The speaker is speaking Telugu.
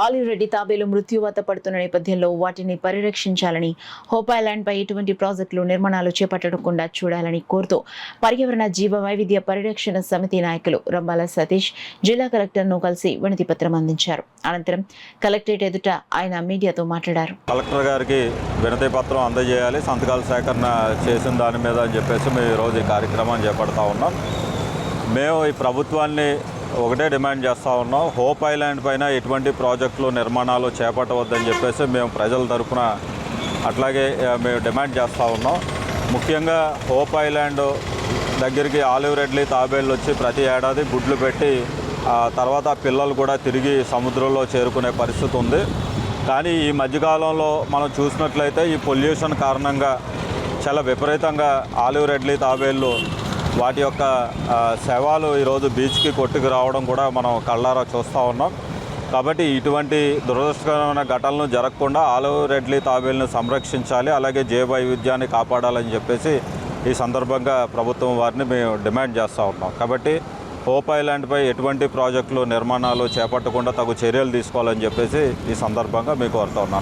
ఆలివ్ రెడ్డి తాబేలు మృత్యువాత పడుతున్న నేపథ్యంలో వాటిని పరిరక్షించాలని హోప్ ఐలాండ్ పై ఎటువంటి ప్రాజెక్టులు నిర్మాణాలు చేపట్టకుండా చూడాలని కోరుతూ పర్యావరణ జీవ వైవిధ్య పరిరక్షణ సమితి నాయకులు రంబాల సతీష్ జిల్లా కలెక్టర్ను కలిసి వినతి పత్రం అందించారు. అనంతరం కలెక్టరేట్ ఎదుట ఆయన మీడియాతో మాట్లాడారు. కలెక్టర్ గారికి వినతి పత్రం అందజేయాలి, సంతకాల సేకరణ చేసిన దాని మీద అని చెప్పేసి మేము ఈరోజు ఈ కార్యక్రమాన్ని చేపడతా ఉన్నాం. మేము ఈ ప్రభుత్వాన్ని ఒకటే డిమాండ్ చేస్తూ ఉన్నాం. హోప్ ఐలాండ్ పైన ఎటువంటి ప్రాజెక్టులు నిర్మాణాలు చేపట్టవద్దని చెప్పేసి మేము ప్రజల తరఫున అట్లాగే మేము డిమాండ్ చేస్తూ ఉన్నాం. ముఖ్యంగా హోప్ ఐలాండ్ దగ్గరికి ఆలివ్ రెడ్లీ తాబేళ్ళు వచ్చి ప్రతి ఏడాది గుడ్లు పెట్టి తర్వాత పిల్లలు కూడా తిరిగి సముద్రంలో చేరుకునే పరిస్థితి ఉంది. కానీ ఈ మధ్యకాలంలో మనం చూసినట్లయితే ఈ పొల్యూషన్ కారణంగా చాలా విపరీతంగా ఆలివ్ రెడ్లీ తాబేళ్ళు వాటి యొక్క శవాలు ఈరోజు బీచ్కి కొట్టుకు రావడం కూడా మనం కళ్ళారా చూస్తూ ఉన్నాం. కాబట్టి ఇటువంటి దురదృష్టకరమైన ఘటనలు జరగకుండా ఆలివ్ రెడ్లీ తాబేళ్ళను సంరక్షించాలి, అలాగే జీవ వైవిధ్యాన్ని కాపాడాలని చెప్పేసి ఈ సందర్భంగా ప్రభుత్వం వారిని మేము డిమాండ్ చేస్తూ ఉన్నాం. కాబట్టి హోప్ ఐలాండ్పై ఎటువంటి ప్రాజెక్టులు నిర్మాణాలు చేపట్టకుండా తగు చర్యలు తీసుకోవాలని చెప్పేసి ఈ సందర్భంగా మీకు కోరుతా ఉన్నాను.